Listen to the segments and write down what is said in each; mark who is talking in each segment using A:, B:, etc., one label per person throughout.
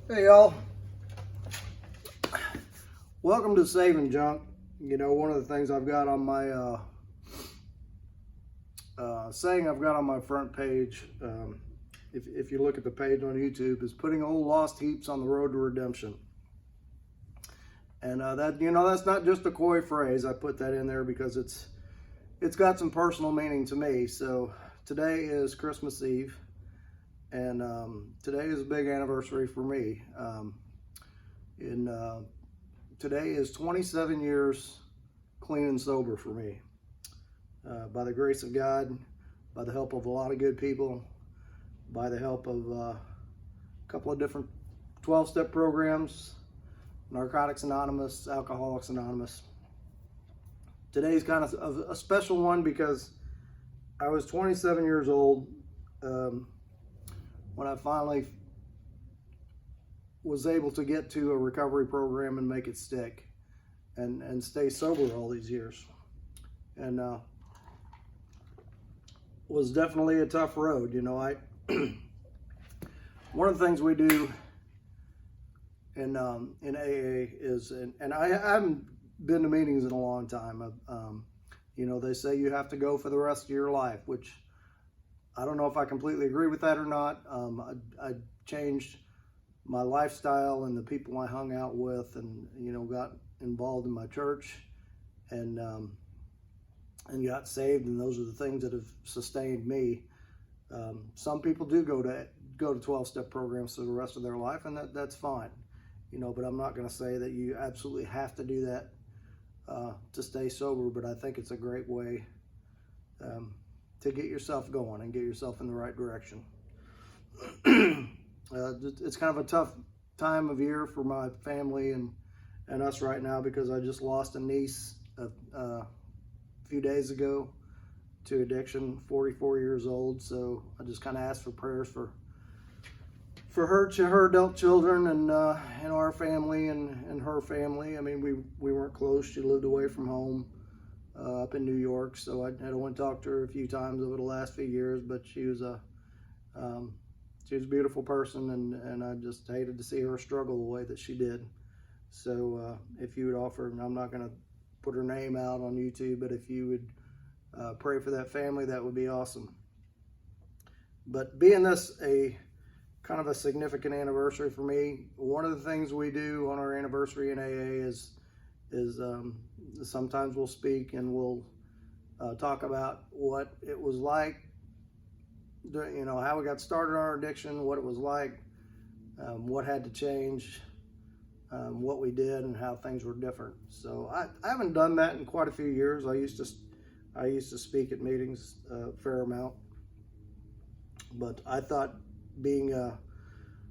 A: Hey y'all, welcome to Savin Junk. You know, one of the things I've got on my saying I've got on my front page, if you look at the page on YouTube, is putting old lost heaps on the road to redemption. And that's not just a coy phrase. I put that in there because it's got some personal meaning to me. So today is Christmas Eve, and today is a big anniversary for me. Today is 27 years clean and sober for me. By the grace of God, by the help of a lot of good people, by the help of a couple of different 12-step programs, Narcotics Anonymous, Alcoholics Anonymous. Today's kind of a special one because I was 27 years old when I finally was able to get to a recovery program and make it stick and stay sober all these years. And was definitely a tough road. You know, one of the things we do in AA is, and I haven't been to meetings in a long time. You know, they say you have to go for the rest of your life, which I don't know if I completely agree with that or not. I changed my lifestyle and the people I hung out with, and got involved in my church, and got saved, and those are the things that have sustained me. Some people do go to 12-step programs for the rest of their life, and that's fine, but I'm not going to say that you absolutely have to do that to stay sober. But I think it's a great way to get yourself going and get yourself in the right direction. It's kind of a tough time of year for my family and us right now, because I just lost a niece a few days ago to addiction, 44 years old. So I just kind of asked for prayers for her adult children and our family and her family. I mean, we weren't close. She lived away from home up in New York, so I went and talked to her a few times over the last few years. But she was a beautiful person, and I just hated to see her struggle the way that she did. So if you would offer, and I'm not going to put her name out on YouTube, but if you would pray for that family, that would be awesome. But being this a kind of a significant anniversary for me, one of the things we do on our anniversary in AA is sometimes we'll speak and we'll talk about what it was like, how we got started on our addiction, what it was like, what had to change, what we did, and how things were different. So I haven't done that in quite a few years. I used to speak at meetings a fair amount, but I thought, being a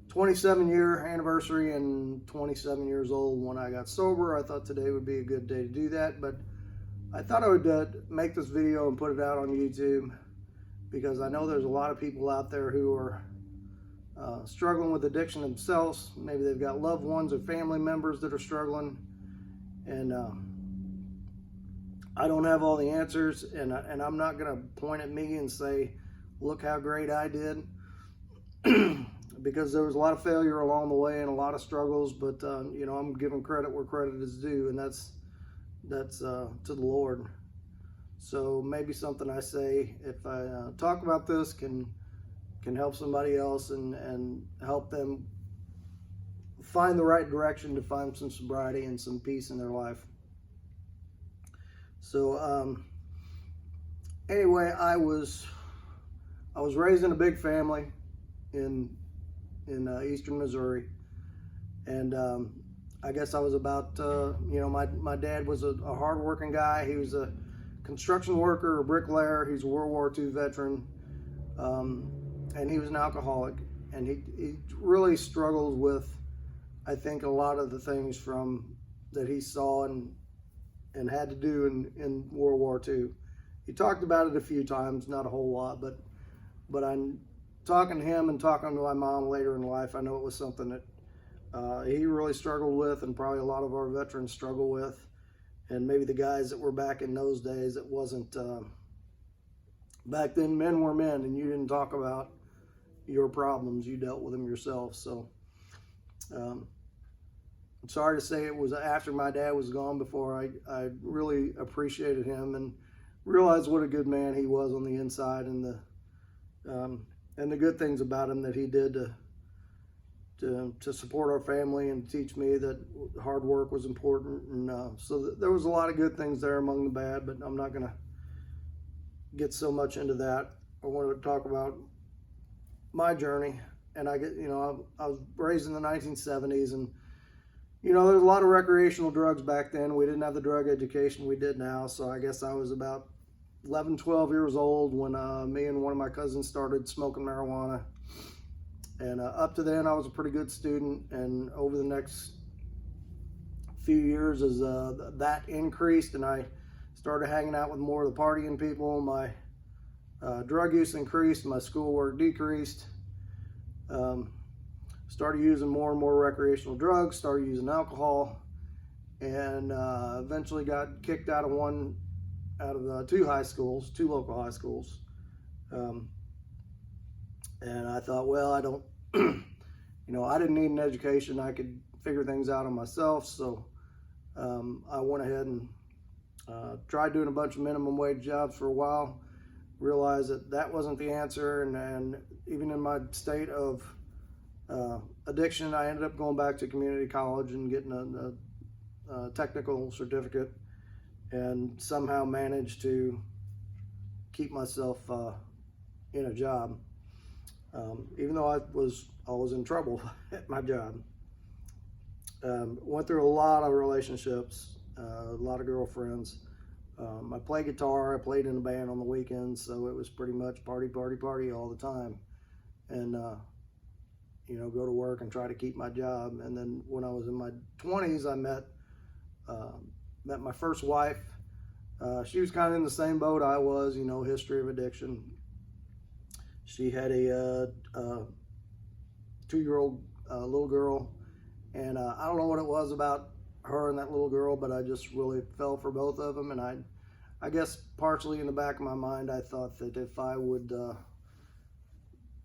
A: 27-year anniversary and 27 years old when I got sober, I thought today would be a good day to do that. But I thought I would make this video and put it out on YouTube, because I know there's a lot of people out there who are struggling with addiction themselves. Maybe they've got loved ones or family members that are struggling, and I don't have all the answers, and I'm not going to point at me and say, look how great I did, because there was a lot of failure along the way and a lot of struggles. But I'm giving credit where credit is due, and that's to the Lord. So maybe something I say, if I talk about this, can help somebody else and help them find the right direction to find some sobriety and some peace in their life. So anyway, I was raised in a big family in eastern Missouri, and I guess I was about my dad was a hard-working guy. He was a construction worker, a bricklayer. He's a World War II veteran, and he was an alcoholic, and he really struggled with, I think, a lot of the things that he saw and had to do in World War II. He talked about it a few times, not a whole lot, but I'm talking to him and talking to my mom later in life, I know it was something that he really struggled with, and probably a lot of our veterans struggle with. And maybe the guys that were back in those days, it wasn't, back then men were men, and you didn't talk about your problems, you dealt with them yourself. So I'm sorry to say it was after my dad was gone before I really appreciated him and realized what a good man he was on the inside, and the good things about him that he did to support our family and teach me that hard work was important. And so there was a lot of good things there among the bad, but I'm not going to get so much into that. I wanted to talk about my journey. And I was raised in the 1970s, and there's a lot of recreational drugs back then. We didn't have the drug education we did now. So I guess I was about 11, 12 years old when me and one of my cousins started smoking marijuana. And up to then, I was a pretty good student. And over the next few years, as that increased and I started hanging out with more of the partying people, my drug use increased, my schoolwork decreased. Started using more and more recreational drugs, started using alcohol, and eventually got kicked out of two local high schools. And I thought, well, I don't, I didn't need an education. I could figure things out on myself. So I went ahead and tried doing a bunch of minimum wage jobs for a while, realized that wasn't the answer. And even in my state of addiction, I ended up going back to community college and getting a technical certificate, and somehow managed to keep myself in a job, even though I was in trouble at my job. Went through a lot of relationships, a lot of girlfriends. I played guitar. I played in a band on the weekends, so it was pretty much party, party, party all the time. And go to work and try to keep my job. And then when I was in my 20s, I met my first wife. She was kind of in the same boat I was, history of addiction. She had a 2-year-old little girl, and I don't know what it was about her and that little girl, but I just really fell for both of them. And I guess partially in the back of my mind, I thought that if I would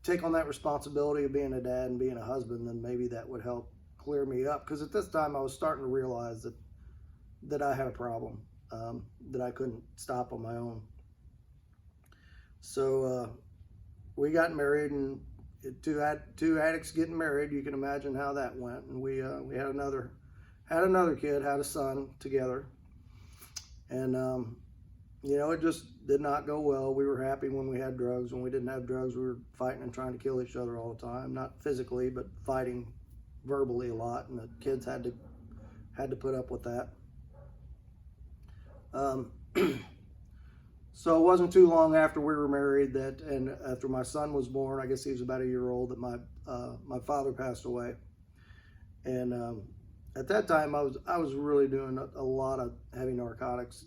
A: take on that responsibility of being a dad and being a husband, then maybe that would help clear me up. Because at this time, I was starting to realize that I had a problem that I couldn't stop on my own. So we got married, and two addicts getting married, you can imagine how that went. And we had another kid, had a son together, and it just did not go well. We were happy when we had drugs. When we didn't have drugs, we were fighting and trying to kill each other all the time. Not physically, but fighting verbally a lot, and the kids had to put up with that. So it wasn't too long after we were married and after my son was born, I guess he was about a year old, that my father passed away. And at that time, I was really doing a lot of heavy narcotics,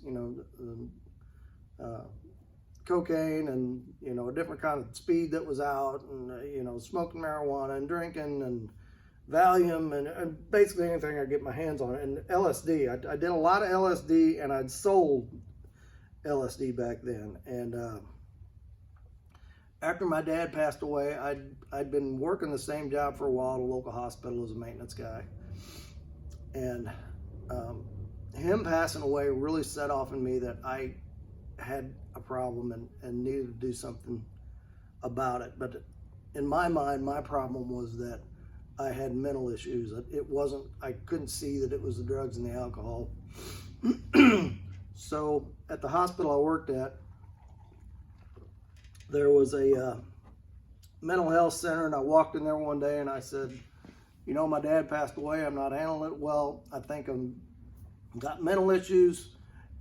A: cocaine and a different kind of speed that was out, and smoking marijuana and drinking and Valium and basically anything I could get my hands on. And LSD, I did a lot of LSD, and I'd sold LSD back then. And after my dad passed away, I'd been working the same job for a while at a local hospital as a maintenance guy. And him passing away really set off in me that I had a problem and needed to do something about it. But in my mind, my problem was that I had mental issues. I couldn't see that it was the drugs and the alcohol. So at the hospital I worked at, there was a mental health center, and I walked in there one day and I said, my dad passed away. I'm not handling it well. I think I've got mental issues,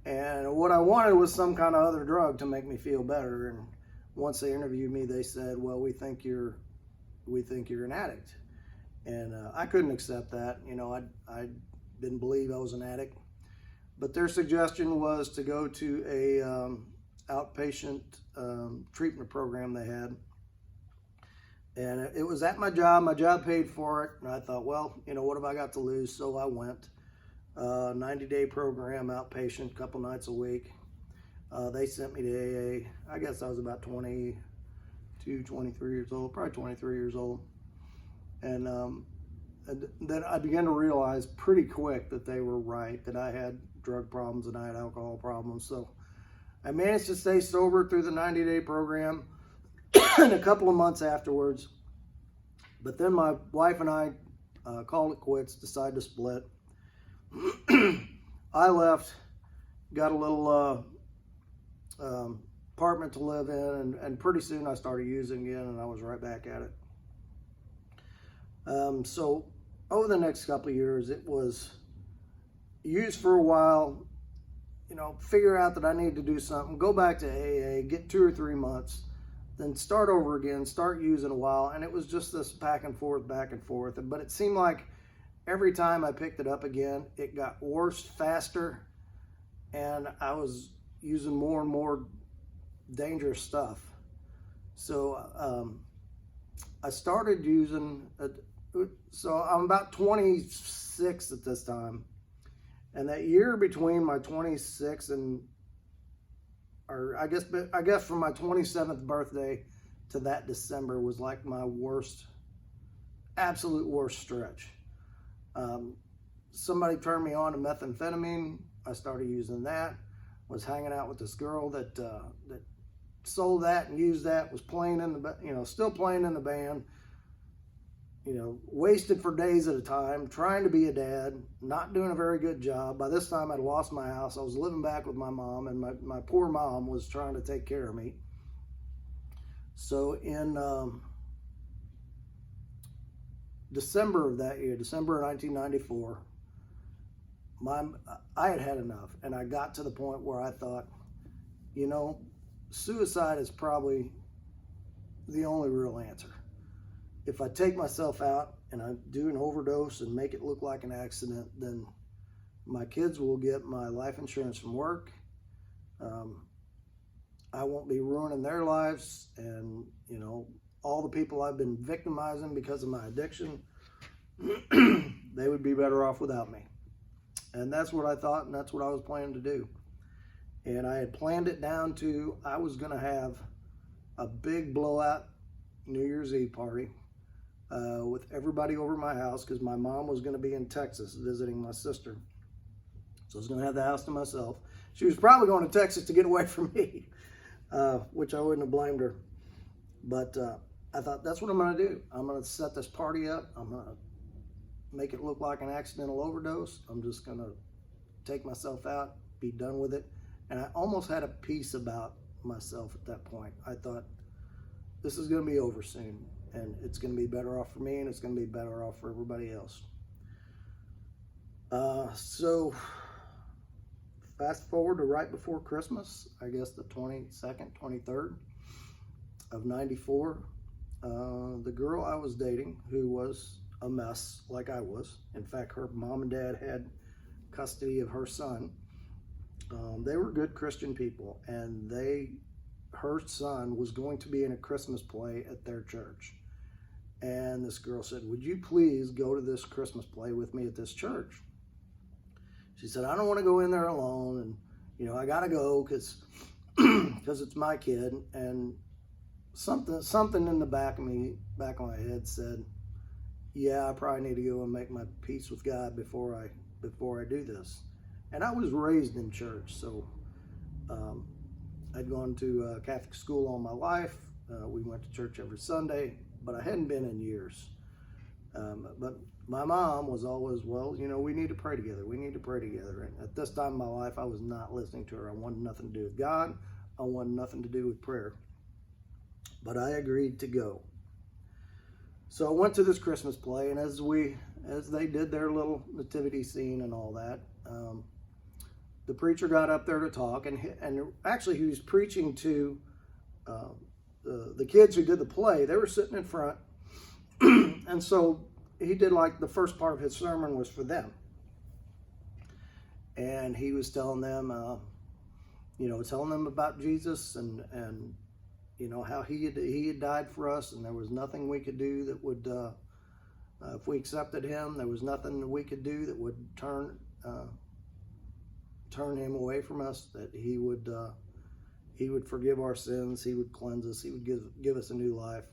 A: and what I wanted was some kind of other drug to make me feel better. And once they interviewed me, they said, well, we think you're an addict. And I couldn't accept that. I didn't believe I was an addict. But their suggestion was to go to a outpatient treatment program they had. And it was at my job. My job paid for it. And I thought, well, what have I got to lose? So I went. 90-day program, outpatient, couple nights a week. They sent me to AA. I guess I was about 22, 23 years old, probably 23 years old. And that I began to realize pretty quick that they were right, that I had drug problems and I had alcohol problems. So I managed to stay sober through the 90-day program and a couple of months afterwards. But then my wife and I called it quits, decided to split. I left, got a little apartment to live in, and pretty soon I started using again, and I was right back at it. So over the next couple of years, it was used for a while, figure out that I need to do something, go back to AA, get 2 or 3 months, then start over again, start using a while. And it was just this back and forth. But it seemed like every time I picked it up again, it got worse, faster, and I was using more and more dangerous stuff. So I started using, so I'm about 26 at this time. And that year between my 26 and, or I guess from my 27th birthday to that December was like my worst, absolute worst stretch. Somebody turned me on to methamphetamine. I started using that. Was hanging out with this girl that sold that and used that. Was playing in the, still playing in the band. Wasted for days at a time, trying to be a dad, not doing a very good job. By this time, I'd lost my house. I was living back with my mom, and my poor mom was trying to take care of me. So in December of that year, December of 1994, I had had enough, and I got to the point where I thought, suicide is probably the only real answer. If I take myself out and I do an overdose and make it look like an accident, then my kids will get my life insurance from work. I won't be ruining their lives, and all the people I've been victimizing because of my addiction, they would be better off without me. And that's what I thought, and that's what I was planning to do. And I had planned it down to, I was going to have a big blowout New Year's Eve party with everybody over at my house, because my mom was going to be in Texas visiting my sister. So I was going to have the house to myself. She was probably going to Texas to get away from me, which I wouldn't have blamed her. But I thought, that's what I'm going to do. I'm going to set this party up. I'm going to make it look like an accidental overdose. I'm just going to take myself out, be done with it. And I almost had a peace about myself at that point. I thought, this is going to be over soon, and it's going to be better off for me, and it's going to be better off for everybody else. So fast forward to right before Christmas, I guess the 22nd, 23rd of 94, the girl I was dating, who was a mess like I was, in fact, her mom and dad had custody of her son. They were good Christian people, and her son was going to be in a Christmas play at their church. And this girl said, would you please go to this Christmas play with me at this church? She said, I don't want to go in there alone, and I gotta go because it's my kid. And something in the back of my head said, yeah, I probably need to go and make my peace with God before I do this. And I was raised in church, so I'd gone to Catholic school all my life. We went to church every Sunday, but I hadn't been in years. But my mom was always, well, we need to pray together. We need to pray together. And at this time in my life, I was not listening to her. I wanted nothing to do with God. I wanted nothing to do with prayer. But I agreed to go. So I went to this Christmas play, and as they did their little nativity scene and all that, the preacher got up there to talk, and actually he was preaching to the kids who did the play. They were sitting in front, and so he did, like, the first part of his sermon was for them, and he was telling them, about Jesus and how he had died for us, and there was nothing we could do that would, if we accepted him, there was nothing that we could do that would turn him away from us, that he would forgive our sins, he would cleanse us, he would give us a new life.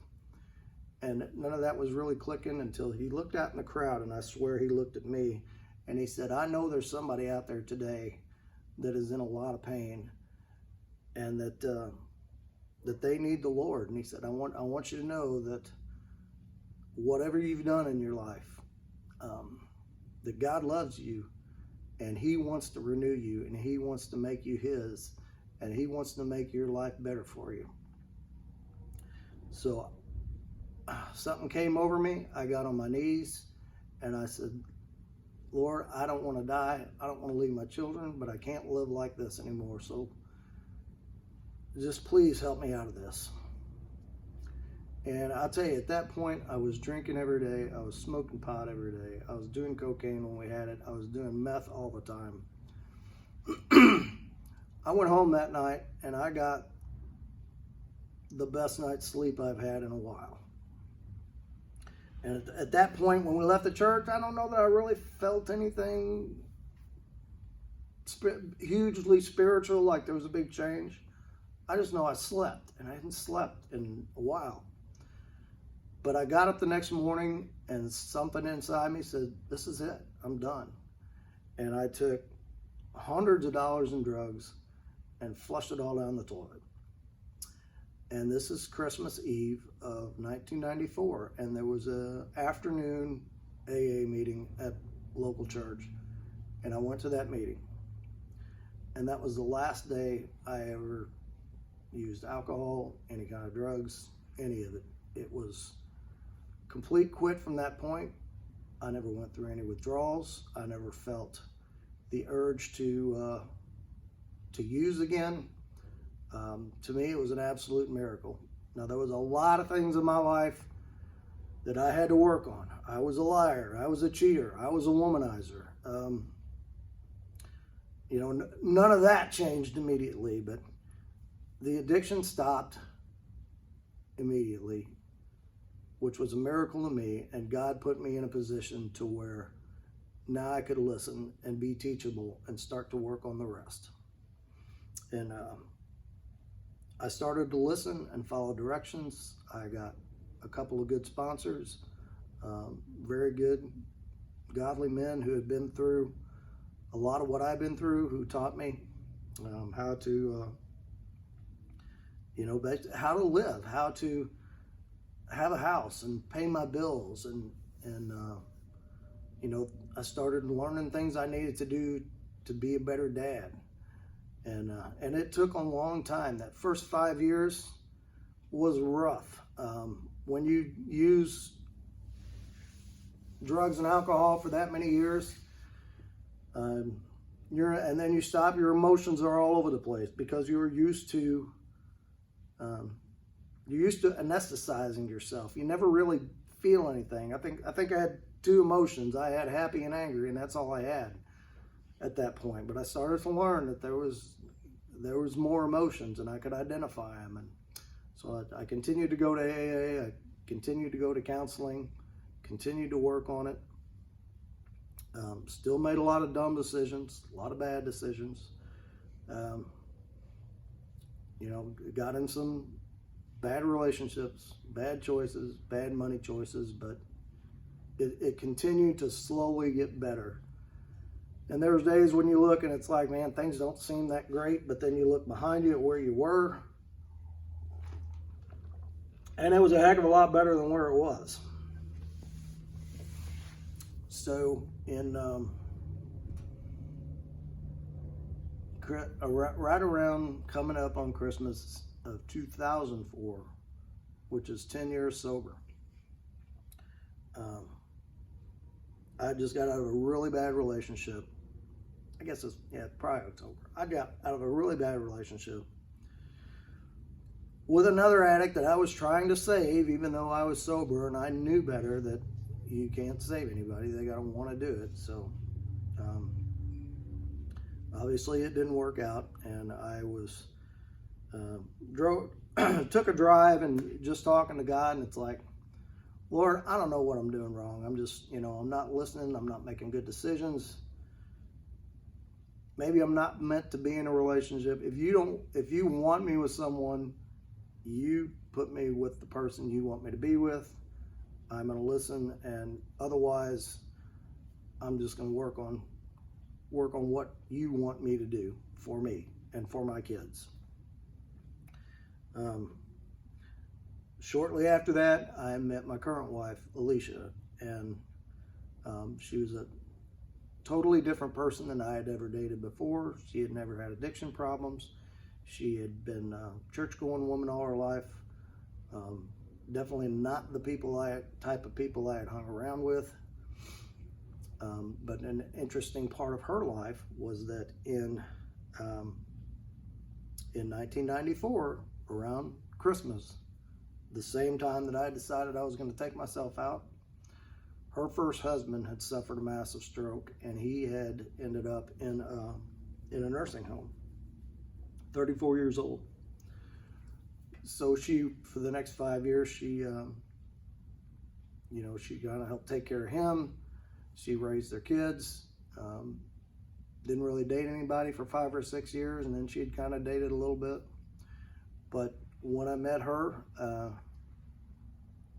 A: And none of that was really clicking until he looked out in the crowd, and I swear he looked at me and he said, I know there's somebody out there today that is in a lot of pain, and that they need the Lord. And he said, I want you to know that whatever you've done in your life, that God loves you, and he wants to renew you, and he wants to make you his, and he wants to make your life better for you. So something came over me. I got on my knees and I said, Lord, I don't want to die. I don't want to leave my children, but I can't live like this anymore. So just please help me out of this. And I'll tell you, at that point, I was drinking every day. I was smoking pot every day. I was doing cocaine when we had it. I was doing meth all the time. I went home that night and I got the best night's sleep I've had in a while. And at that point, when we left the church, I don't know that I really felt anything hugely spiritual, like there was a big change. I just know I slept, and I hadn't slept in a while. But I got up the next morning, and something inside me said, this is it, I'm done. And I took hundreds of dollars in drugs and flushed it all down the toilet. And this is Christmas Eve of 1994, and there was a afternoon AA meeting at local church, and I went to that meeting. And that was the last day I ever used alcohol, any kind of drugs, any of it. It was complete quit from that point. I never went through any withdrawals. I never felt the urge to use again. To me, it was an absolute miracle. Now, there was a lot of things in my life that I had to work on. I was a liar. I was a cheater. I was a womanizer. None of that changed immediately, but the addiction stopped immediately, which was a miracle to me, and God put me in a position to where now I could listen and be teachable and start to work on the rest. And I started to listen and follow directions. I got a couple of good sponsors, very good, godly men who had been through a lot of what I've been through, who taught me how to, how to live, how to have a house and pay my bills, and I started learning things I needed to do to be a better dad. And it took a long time. That first 5 years was rough. When you use drugs and alcohol for that many years, and then you stop, your emotions are all over the place because you're used to anesthetizing yourself. You never really feel anything. I think I had two emotions. I had happy and angry, and that's all I had at that point. But I started to learn that there was more emotions, and I could identify them. And so I continued to go to AA. I continued to go to counseling, continued to work on it. Still made a lot of dumb decisions, a lot of bad decisions. Got in some bad relationships, bad choices, bad money choices, but it continued to slowly get better. And there's days when you look and it's like, man, things don't seem that great, but then you look behind you at where you were, and it was a heck of a lot better than where it was. So in right around coming up on Christmas of 2004, which is 10 years sober, I just got out of a really bad relationship. I guess it's, probably October. I got out of a really bad relationship with another addict that I was trying to save, even though I was sober, and I knew better that you can't save anybody. They gotta want to do it. So obviously it didn't work out, and I was took a drive and just talking to God, and it's like, Lord, I don't know what I'm doing wrong. I'm just, I'm not listening. I'm not making good decisions. Maybe I'm not meant to be in a relationship. If you want me with someone, you put me with the person you want me to be with. I'm going to listen, and otherwise I'm just going to work on what you want me to do for me and for my kids. Shortly after that, I met my current wife, Alicia, and she was a totally different person than I had ever dated before. She had never had addiction problems. She had been a church-going woman all her life. Definitely not the type of people I had hung around with. But an interesting part of her life was that in 1994, around Christmas, the same time that I decided I was going to take myself out, her first husband had suffered a massive stroke, and he had ended up in a nursing home, 34 years old. So she, for the next 5 years, she kind of helped take care of him. She raised their kids. Didn't really date anybody for 5 or 6 years, and then she'd kind of dated a little bit. But when I met her,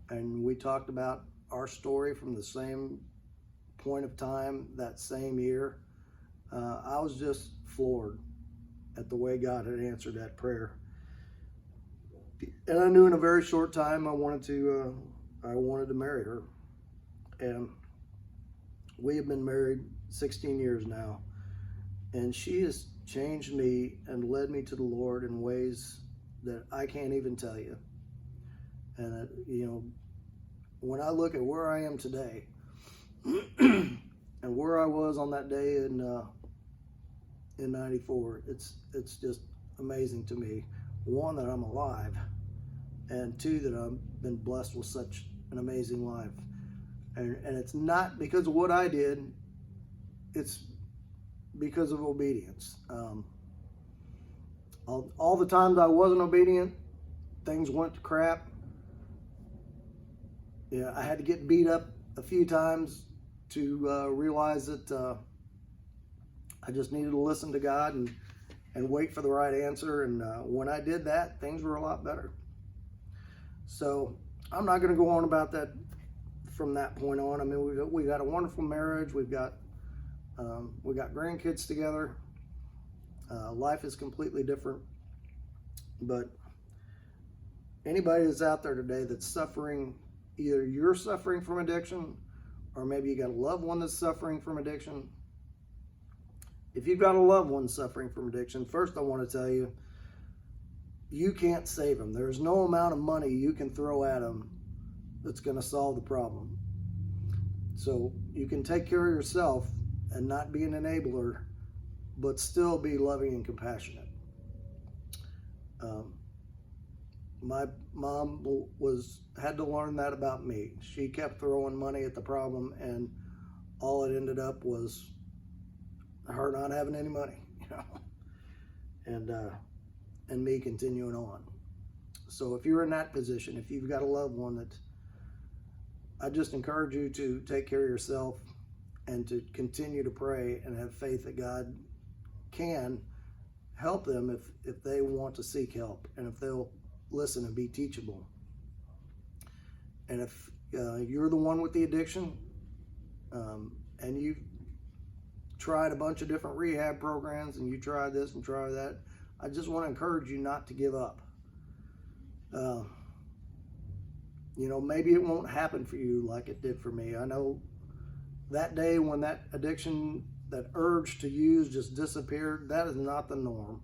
A: and we talked about our story from the same point of time that same year, I was just floored at the way God had answered that prayer. And I knew in a very short time I wanted to marry her. And we have been married 16 years now, and she has changed me and led me to the Lord in ways that I can't even tell you. And when I look at where I am today and where I was on that day in '94, it's just amazing to me. One, that I'm alive, and two, that I've been blessed with such an amazing life. And it's not because of what I did, it's because of obedience. All the times I wasn't obedient, things went to crap. Yeah, I had to get beat up a few times to realize that I just needed to listen to God and wait for the right answer. And when I did that, things were a lot better. So I'm not going to go on about that from that point on. I mean, we got a wonderful marriage. We got grandkids together. Life is completely different. But anybody that's out there today that's suffering, either you're suffering from addiction, or maybe you got a loved one that's suffering from addiction. If you've got a loved one suffering from addiction, first I want to tell you, you can't save them. There's no amount of money you can throw at them that's going to solve the problem. So you can take care of yourself and not be an enabler, but still be loving and compassionate. My mom had to learn that about me. She kept throwing money at the problem, and all it ended up was her not having any money, and me continuing on. So if you're in that position, if you've got a loved one, that I just encourage you to take care of yourself and to continue to pray and have faith that God can help them if they want to seek help, and if they'll listen and be teachable. And if you're the one with the addiction, and you've tried a bunch of different rehab programs, and you try this and try that, I just want to encourage you not to give up. Maybe it won't happen for you like it did for me. I know that day when that addiction, that urge to use just disappeared, that is not the norm.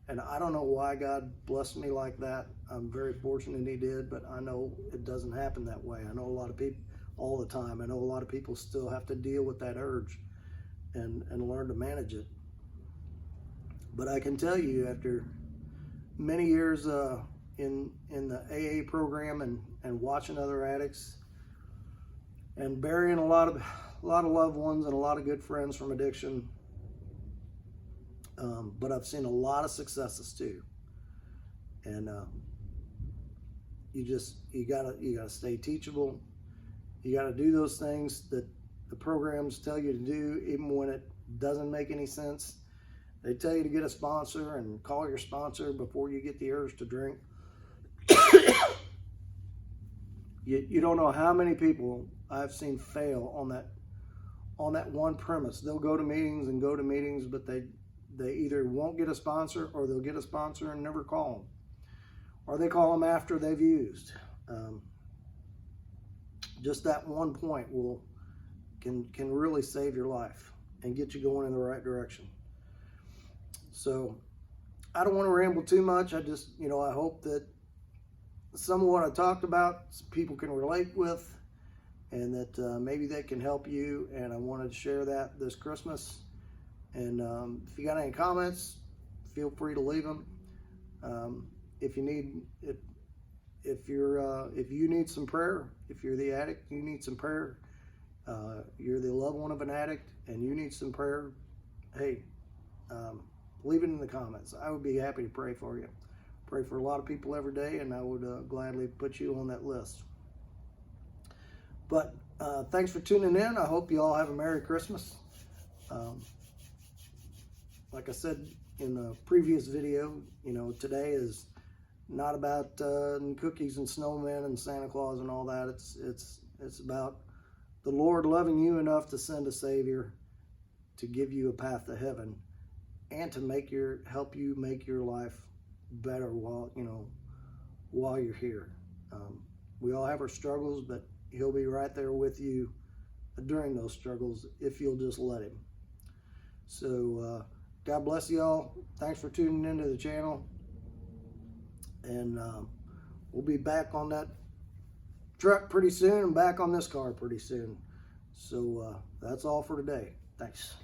A: And I don't know why God blessed me like that. I'm very fortunate He did, but I know it doesn't happen that way. I know a lot of people all the time. I know a lot of people still have to deal with that urge and learn to manage it. But I can tell you, after many years in the AA program and watching other addicts and burying a lot of loved ones and a lot of good friends from addiction, but I've seen a lot of successes too. And you gotta stay teachable. You gotta do those things that the programs tell you to do, even when it doesn't make any sense. They tell you to get a sponsor and call your sponsor before you get the urge to drink. You don't know how many people I've seen fail on that one premise. They'll go to meetings and go to meetings, but they either won't get a sponsor, or they'll get a sponsor and never call them, or they call them after they've used. Just that one point can really save your life and get you going in the right direction. So I don't want to ramble too much. I just, I hope that some of what I talked about people can relate with, and that maybe they can help you. And I wanted to share that this Christmas. And if you got any comments, feel free to leave them. If you need some prayer, if you're the addict, you need some prayer. You're the loved one of an addict and you need some prayer. Hey, leave it in the comments. I would be happy to pray for you. Pray for a lot of people every day, and I would gladly put you on that list. But thanks for tuning in. I hope you all have a Merry Christmas. Like I said in the previous video, today is not about cookies and snowmen and Santa Claus and all that. It's about the Lord loving you enough to send a Savior to give you a path to heaven, and to help you make your life better while you're here. We all have our struggles, but He'll be right there with you during those struggles if you'll just let Him. So God bless you all. Thanks for tuning into the channel, and we'll be back on that truck pretty soon and back on this car pretty soon. So that's all for today. Thanks.